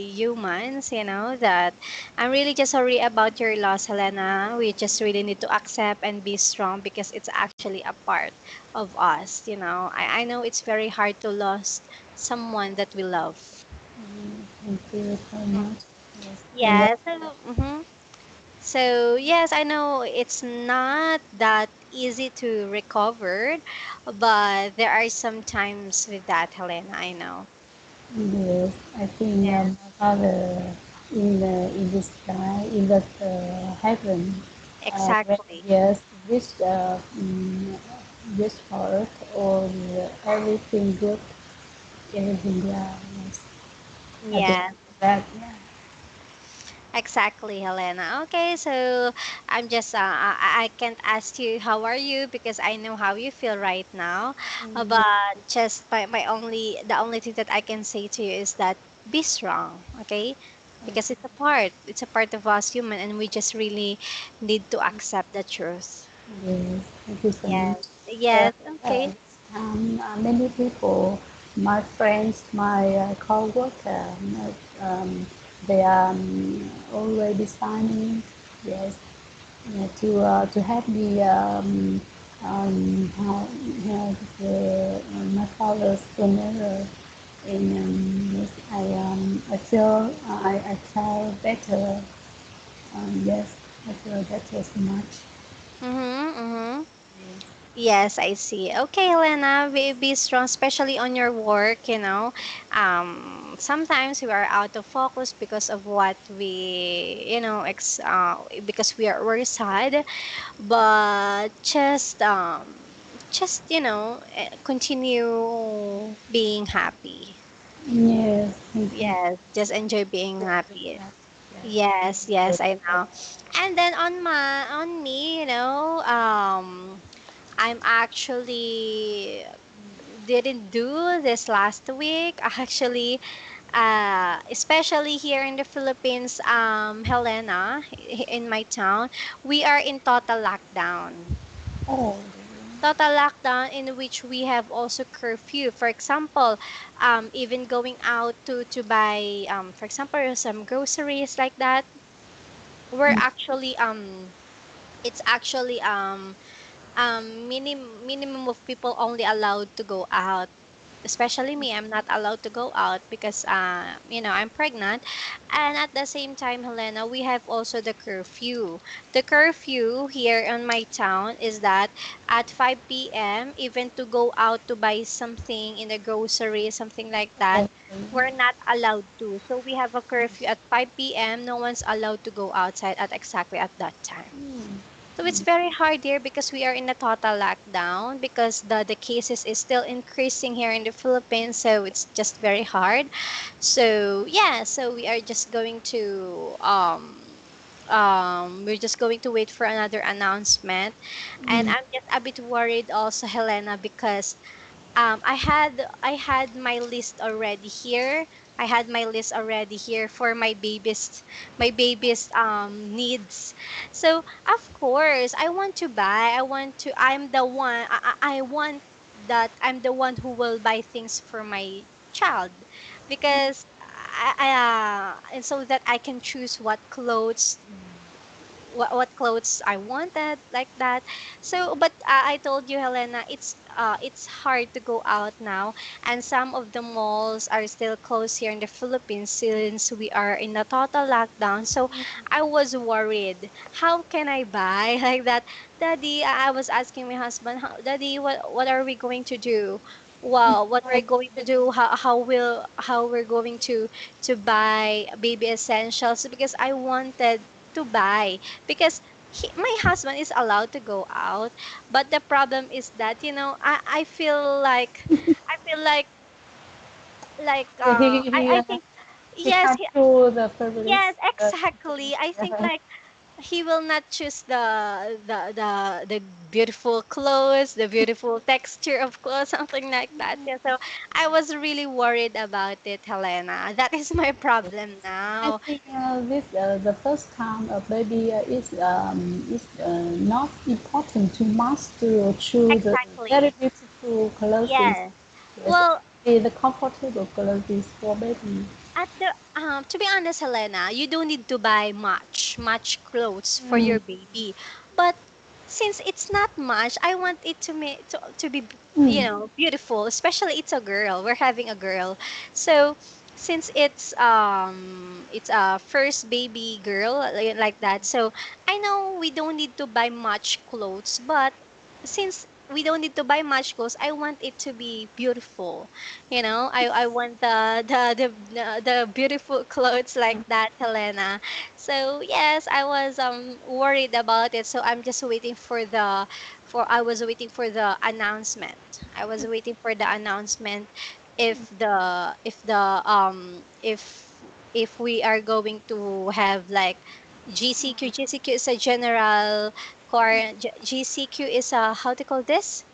humans, that I'm really just sorry about your loss, Helena. We just really need to accept and be strong because it's actually a part of us, I know it's very hard to lose someone that we love. Thank you so much. Yes, I know. Yes. So yes, I know it's not that easy to recover, but there are some times with that, Helena. I know. Yes, I think Yeah. my father in the sky, in the heaven, when Exactly. yes, this earth or everything good, everything yeah, yes. I Yeah. believe that. Yeah. Exactly, Helena. Okay, so I can't ask you how are you because I know how you feel right now. Mm, But just the only thing that I can say to you is that be strong, okay? Because it's a part of us human and we just really need to accept the truth. yes, thank you so much. Yes. Uh, Yes, okay. this time, many people, my friends, my co-worker, they are already signing, yes, yeah, to help me how my father's funeral. And yes, I feel I feel better. Yes, I feel better so much. Mm-hmm, mm-hmm. Yes, I see. Okay, Helena, be strong, especially on your work, Sometimes we are out of focus because of what because we're sad, but continue being happy. Yes, thank you. Yes, just enjoy being Yes, happy. yes, yes. Yes, Yes, yes, I yes. know. And then on me, I'm actually didn't do this last week. Actually, especially here in the Philippines, Helena, in my town, we are in total lockdown. Oh, Total lockdown in which we have also curfew. For example, even going out to buy, for example, some groceries like that, we're actually it's actually minimum of people only allowed to go out, especially me. I'm not allowed to go out because I'm pregnant. And at the same time, Helena, we have also the curfew here in my town is that at 5 p.m., even to go out to buy something in the grocery, something like that, okay. we're not allowed to. So we have a curfew at 5 p.m. No one's allowed to go outside at exactly at that time. So it's very hard here because we are in a total lockdown because the cases is still increasing here in the Philippines. So it's just very hard. So yeah, so we are just going to we're just going to wait for another announcement. And Mm, I'm just a bit worried also, Helena, because I had my list already here. I had my list already here for my baby's needs. So of course I want to buy. I'm the one. I want that I'm the one who will buy things for my child because and so that I can choose what clothes I wanted like that. So, but I told you, Helena, it's hard to go out now, and some of the malls are still closed here in the Philippines since we are in a total lockdown. So, I was worried. How can I buy like that, Daddy? I was asking my husband, Daddy, what are we going to do? Well, what we're going to do? How we're going to buy baby essentials because I wanted to buy because my husband is allowed to go out, but the problem is that I feel like I think he yes come to the privilege. yes exactly. I think like he will not choose the beautiful clothes, the beautiful texture of clothes, something like that. Yeah, so I was really worried about it, Helena. That is my problem I now. think this the first time a baby is not important too much to choose the very Exactly. beautiful clothes. Yes. Yes, Well, the comfortable clothes for baby. To be honest, Helena, you don't need to buy much clothes for Mm, your baby. But since it's not much, I want it to be mm, beautiful. Especially it's a girl. We're having a girl, so since it's a first baby girl like that. So I know we don't need to buy much clothes, but since we don't need to buy much clothes, I want it to be beautiful. I want the beautiful clothes like that, Helena. So yes, I was worried about it. So I'm just waiting for I was waiting for the announcement. I was waiting for the announcement if we are going to have like GCQ. GCQ is a general GCQ is a, how to call this?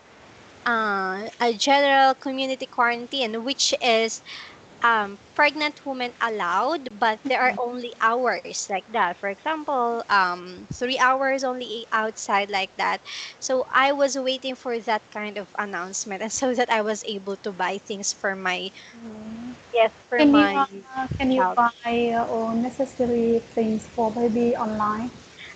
A general community quarantine, which is pregnant women allowed, but there are only hours like that. For example, 3 hours only outside like that. So I was waiting for that kind of announcement, and so that I was able to buy things for my mm. yes for Can you my can you child. buy all necessary things for baby online?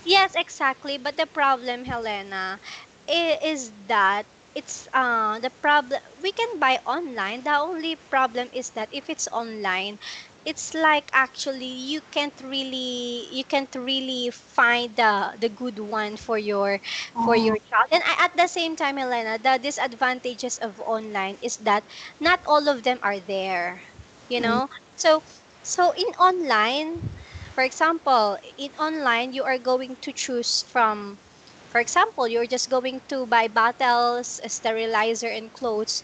Yes, exactly. But the problem, Helena, is that it's the problem we can buy online. The only problem is that if it's online, it's like actually you can't really find the good one for Oh, your child. And at the same time, Helena, the disadvantages of online is that not all of them are there. You mm, know? So in online, for example, in online, you are going to choose from, for example, you're just going to buy bottles, a sterilizer, and clothes,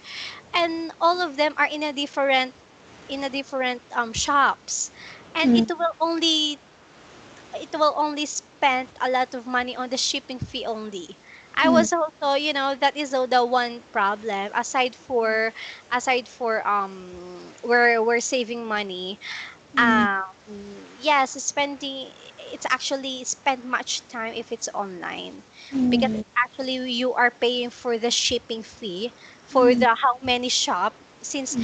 and all of them are in a different shops, and mm, it will only spend a lot of money on the shipping fee only. I mm, was also, that is the one problem aside for we're saving money. mm, Yes, it's actually spend much time if it's online, because mm, it's actually you are paying for the shipping fee for mm, the how many shop. Since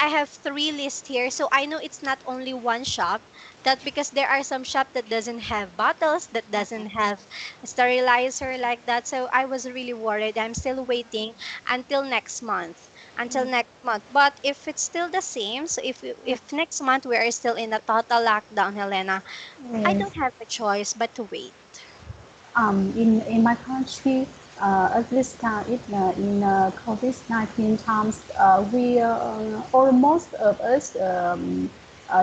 I have three lists here, so I know it's not only one shop. That because there are some shop that doesn't have bottles, that doesn't have a sterilizer like that. So I was really worried. I'm still waiting until next month but if it's still the same, so if next month we are still in a total lockdown, Helena, I yes. don't have a choice but to wait. In my country, at this time, in COVID-19 times, we almost of us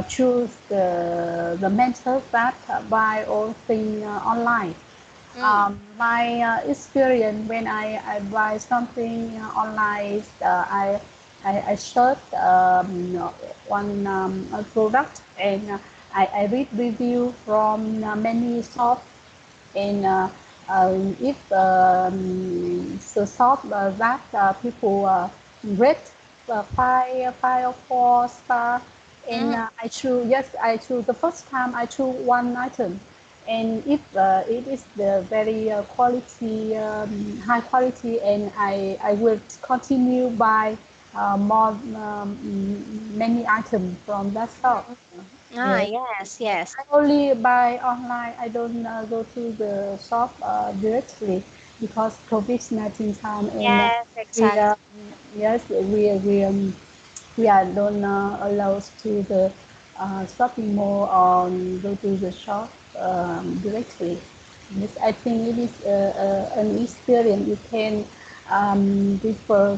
choose the method that buy all things online. Mm, My experience when I buy something online is I search one a product and I read review from many shops and if the shop that people rate 5 or 4 star and mm, I choose the first time I choose one item and if it is the very quality high quality and I will continue buy more many items from that shop. mm. Yes, Yes, yes. yes, I only buy online. I don't go to the shop directly because COVID-19 time and yes, we exactly. yes we are don't allow to the shopping mall or go to the shop directly. Yes, I think it is an experience you can differ.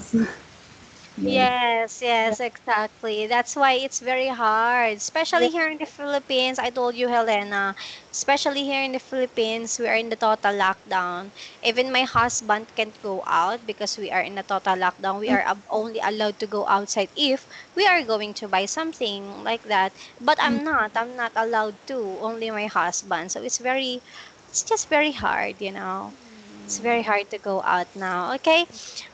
Yes. Yes, yes, exactly. That's why it's very hard, especially Yes. here in the Philippines. I told you, Helena, especially here in the Philippines, we are in the total lockdown. Even my husband can't go out because we are in the total lockdown. We are only allowed to go outside if we are going to buy something like that. But I'm not allowed to, only my husband. So it's just very hard. It's very hard to go out now. Okay.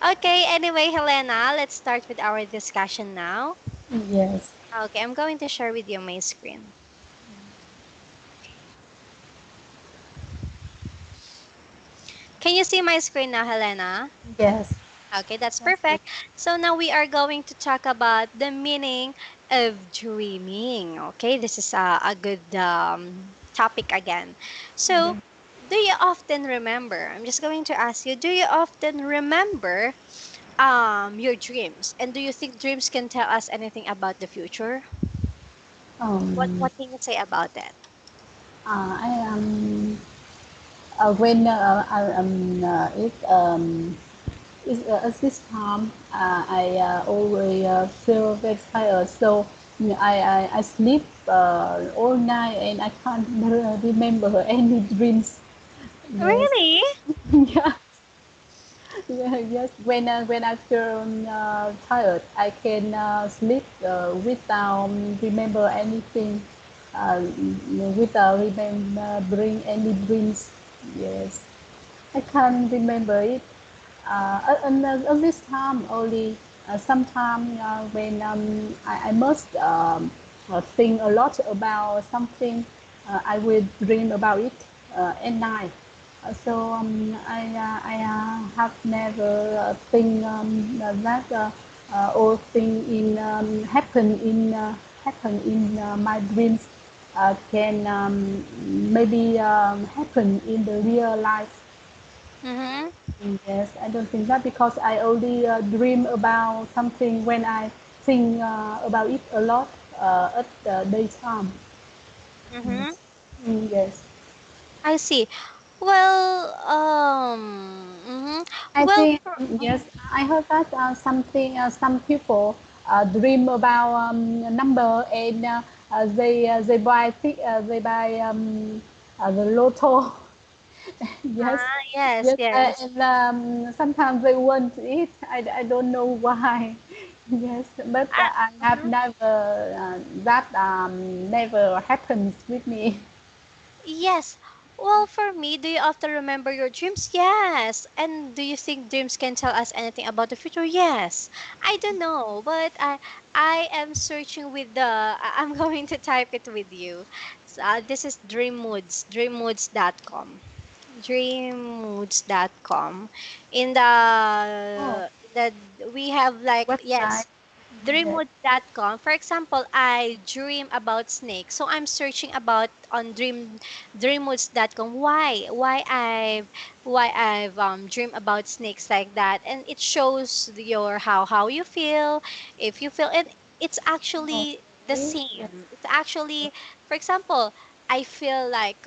Okay, anyway, Helena, let's start with our discussion now. Yes. Okay, I'm going to share with you my screen. Can you see my screen now, Helena? Yes. Okay, that's That's good. perfect. So now we are going to talk about the meaning of dreaming. Okay, this is a good topic again. So, Yeah. do you often remember? I'm just going to ask you, do you often remember your dreams? And do you think dreams can tell us anything about the future? Um, What can you say about that? I am when I am it at this time I always feel very tired, so I sleep all night and I can't remember any dreams. Yes. Really? Yeah. Yeah, yes. When I feel tired, I can sleep without remember anything, without remembering any dreams. Yes, I can't remember it. At this time only. Sometimes when I must think a lot about something, I will dream about it at night. I have never think that all thing in happen in my dreams can maybe happen in the real life. Mm-hmm. Yes, I don't think that because I only dream about something when I think about it a lot at the daytime. Mm-hmm. Yes. I see. Well, mhm. I Well, think yes, I heard that something some people dream about a number and they buy they buy the lotto. Yes, yes, yes, yes. and sometimes they want to eat. I don't know why. Yes, but I have Mhm. never that never happens with me. Yes. Well, for me, do you often remember your dreams? Yes. And do you think dreams can tell us anything about the future? Yes. I don't know, but I am searching with I'm going to type it with you. So, this is dreammoods.com. Dreammoods.com. Oh, In the we have like, website. yes, Yes. dreamwood.com. For example, I dream about snakes. So I'm searching about on dreamwoods.com why I've dream about snakes like that, and it shows your how you feel, if you feel it. It's Oh, actually the okay. Yes. same. It's actually, for example, I feel like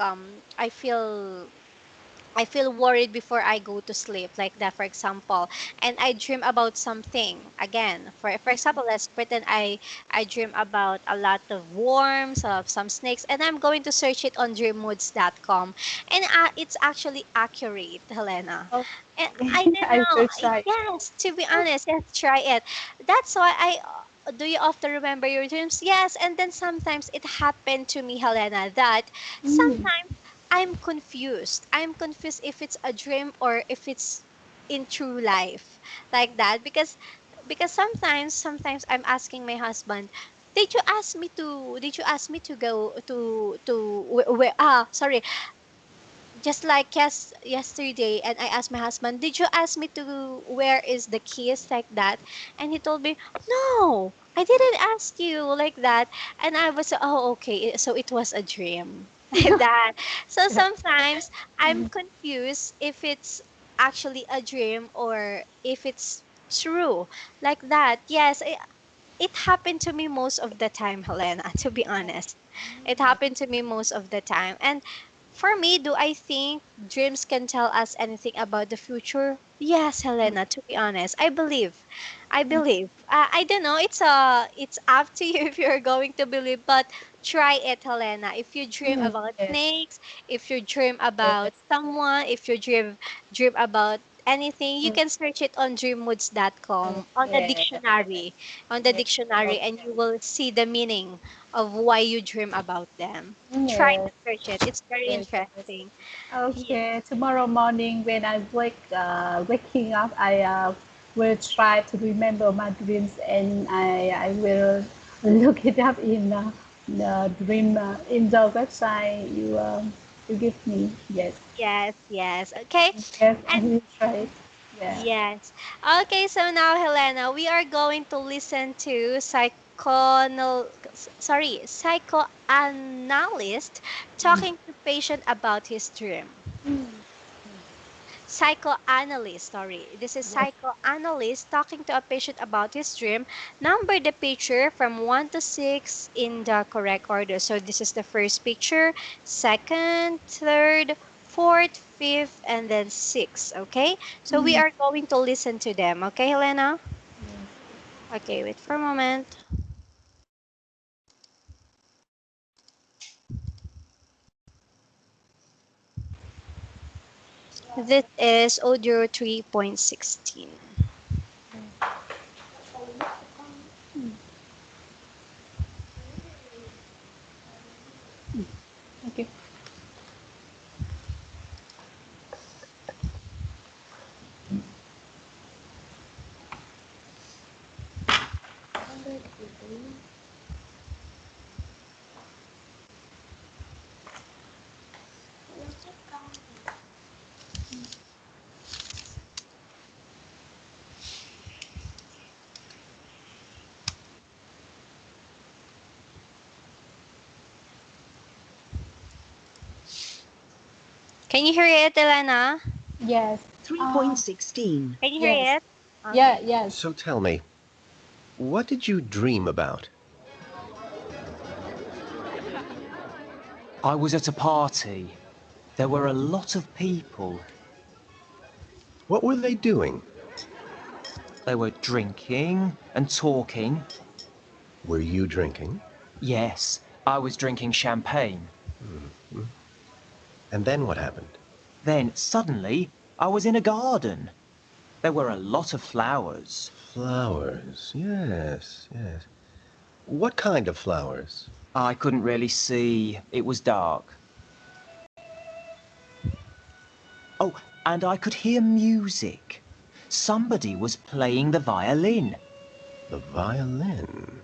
I feel worried before I go to sleep, like that, for example. And I dream about something. Again, for example, let's pretend I dream about a lot of worms, of some snakes, and I'm going to search it on dreammoods.com. And it's actually accurate, Helena. Okay. And I don't I know. will try. Yes, to be honest, yes, try it. That's why do you often remember your dreams? Yes, and then sometimes it happened to me, Helena, that Mm. sometimes I'm confused. I'm confused if it's a dream or if it's in true life, like that, because sometimes I'm asking my husband, did you ask me to go to where, sorry, just like yesterday, and I asked my husband, did you ask me to where is the keys, like that, and he told me, no, I didn't ask you, like that. And I was, oh, okay, so it was a dream. Like that. So sometimes I'm confused if it's actually a dream or if it's true, like that. Yes, it happened to me most of the time, Helena, to be honest. It happened to me most of the time. And for me, do I think dreams can tell us anything about the future? Yes, Helena, to be honest. I believe. I believe. I don't know. It's up to you if you're going to believe, but try it, Helena. If you dream Mm. about Yes. snakes, if you dream about Yes. someone, if you dream about anything, you Mm. can search it on dreammoods.com Okay. on the Yes. dictionary, and Okay. you will see the meaning of why you dream about them. Try to Yes. search it. It's very Yes. Yes. interesting. Yeah. Okay. Tomorrow morning when I waking up, I will try to remember my dreams and I will look it up in the dream in the website you give me. Yes. Yes, yes. Okay. Yes. I And will try it. Yeah. yes. Okay, so now, Helena, we are going to listen to psych. psychoanalyst talking to patient about his dream. Psychoanalyst, sorry. This is Yes. psychoanalyst talking to a patient about his dream. Number the picture from 1 to 6 in the correct order. So this is the first picture, second, third, fourth, fifth, and then sixth. Okay? So we are going to listen to them. Okay, Helena? Okay, wait for a moment. This is audio 3.16. Okay. Can you hear it, Helena? Yes. 3.16. Can you Yes. hear it? Yeah. Okay. Yes. So tell me, what did you dream about? I was at a party. There were a lot of people. What were they doing? They were drinking and talking. Were you drinking? Yes, I was drinking champagne. And then what happened? Then suddenly I was in a garden. There were a lot of flowers. Flowers. Yes, yes. What kind of flowers? I couldn't really see. It was dark. Oh, and I could hear music. Somebody was playing the violin. The violin.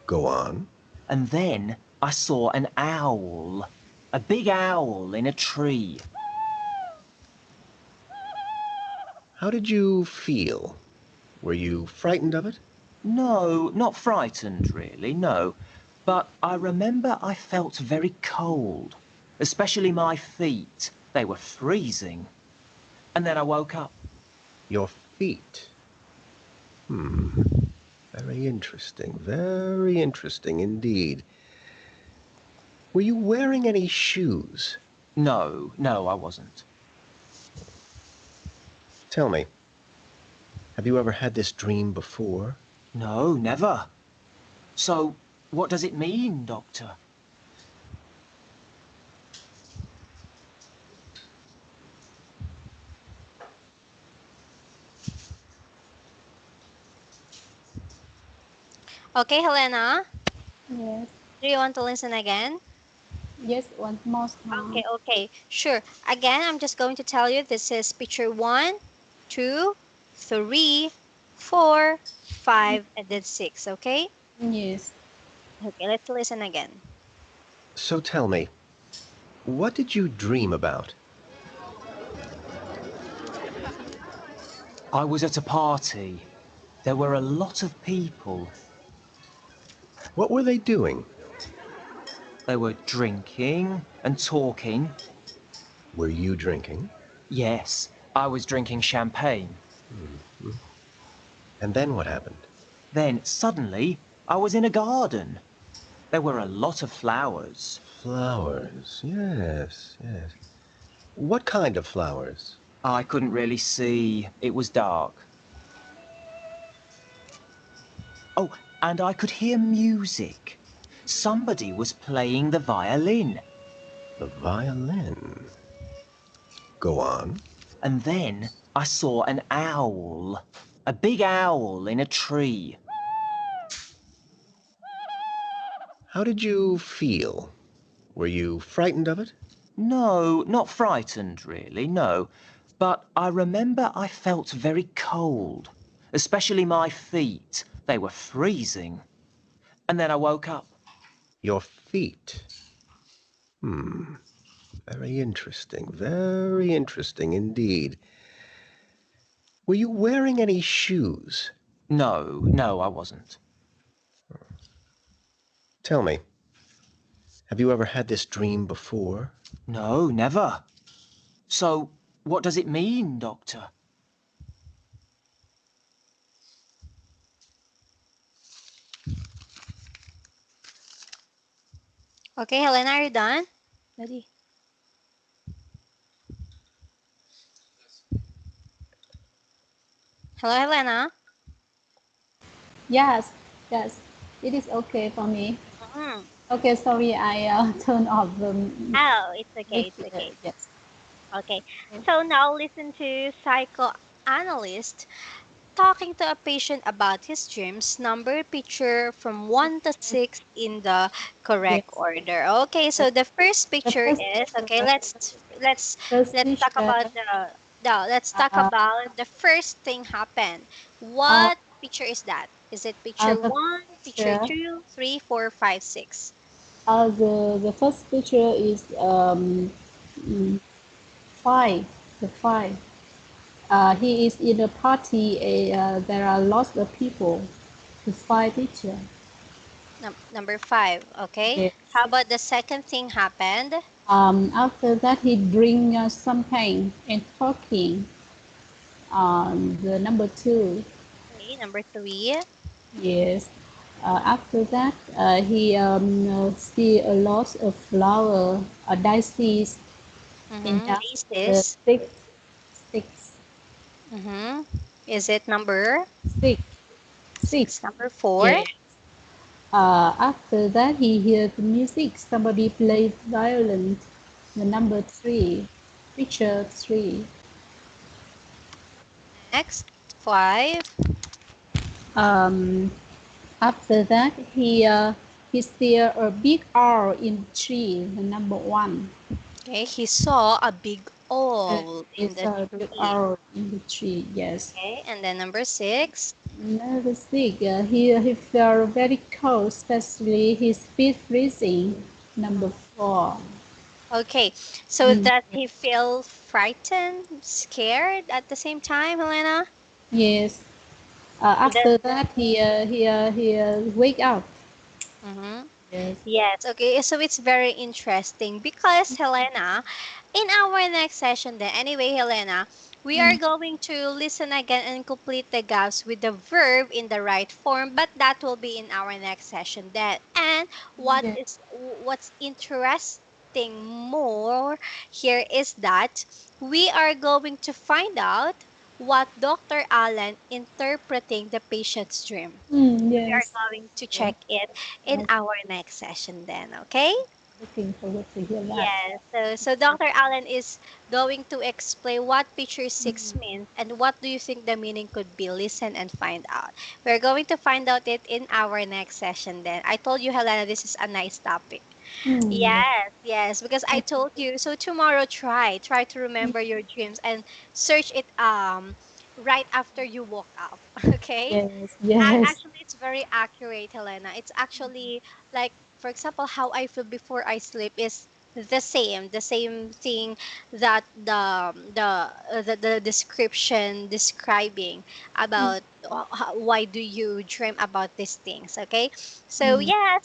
Go on. And then I saw an owl. A big owl in a tree. How did you feel? Were you frightened of it? No, not frightened, really, no. But I remember I felt very cold, especially my feet. They were freezing. And then I woke up. Your feet. Very interesting indeed. Were you wearing any shoes? No, I wasn't. Tell me, have you ever had this dream before? No, never. So, what does it mean, Doctor? Okay, Helena. Yes. Do you want to listen again? Yes. One more time. Okay. Sure. Again, I'm just going to tell you this is picture 1, 2, 3, 4, 5, and then 6. Okay? Yes. Okay, let's listen again. So tell me, what did you dream about? I was at a party. There were a lot of people. What were they doing? They were drinking and talking. Were you drinking? Yes, I was drinking champagne. And then what happened? Then suddenly I was in a garden. There were a lot of flowers. Flowers. Yes, yes. What kind of flowers? I couldn't really see. It was dark. Oh, and I could hear music. Somebody was playing the violin. The violin. Go on. And then I saw an owl. A big owl in a tree. How did you feel? Were you frightened of it? No, not frightened, really, no. But I remember I felt very cold, especially my feet. They were freezing. And then I woke up. Your feet. Very interesting indeed. Were you wearing any shoes? No, I wasn't. Tell me, have you ever had this dream before? No, never. So, what does it mean, Doctor? Okay, Helena, are you done? Ready. Hello, Helena. Yes, yes, it is okay for me. Mhm. Okay, sorry, I turned off the Oh, it's mic okay. It's here. okay. Yes. Okay. So now listen to psychoanalyst talking to a patient about his dreams. Number picture from 1 to 6 in the correct Yes. order. Okay. So the first The picture first is okay. picture, Let's first let's talk picture, about the no. Let's talk uh, about the first thing happened. uh, What picture is that? Is it picture the one, picture picture, two, three, four, five, six? the first picture is mm, five, the five. He is in a party. There are lots of people. The five picture. Number five. Okay. Yes. How about the second thing happened? After that, he drink champagne and talking. The number two. Okay. Number three. Yes. After that, he see a lot of flower, daisies, in Mm-hmm. the Basis. six, Mm-hmm. Is it number six, six. six? Number four? Yes. After that, he heard the music. Somebody played violin. The number three, picture three. Next, five. Um, After that, he see a big R in tree. The number one. Okay, he saw a big owl He in the saw a big tree. R in the tree. Yes. Okay, and then number six. Number six. He felt very cold, especially his feet freezing. Number four. Okay, so Mm, does he feel frightened, scared at the same time, Helena? yes. Does After that, he wake up. mm-hmm. Yes. Yes, okay. So it's very interesting because Helena, in our next session then, anyway, Helena, we are Mm, going to listen again and complete the gaps with the verb in the right form, but that will be in our next session then. And yes. what's interesting more here is that we are going to find out what Dr. Allen interpreting the patient's dream. Mm, We are yes. going to Yes. check it in Yes. our next session then, okay? Looking forward to hear that. Yes. So Dr. Allen is going to explain what picture six means and what do you think the meaning could be. Listen and find out. We're going to find out it in our next session then. I told you, Helena, this is a nice topic. Yes. Yes, yes, because I told you. So tomorrow try to Mm, remember your dreams and search it right after you woke up, okay? yes. Yes. Actually, it's very accurate, Helena. It's actually like, for example, how I feel before I sleep is the same thing that the description describing Mm, about why do you dream about these things. Okay, so mm, yeah,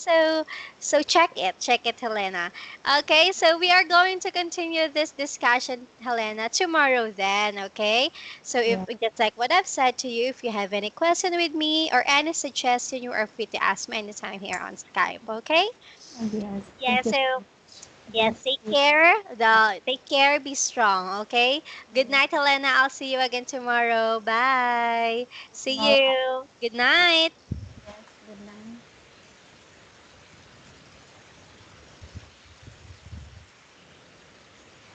so check it, Helena. Okay, so we are going to continue this discussion, Helena, tomorrow. Then, okay. So if yeah. just like what I've said to you, if you have any question with me or any suggestion, you are free to ask me anytime here on Skype. Okay? Oh, yes. Yeah. Thank you So so much. yes, Yes. take care. Take care. Be strong. Okay. Good night, Helena. I'll see you again tomorrow. Bye. See Bye. you. Good night.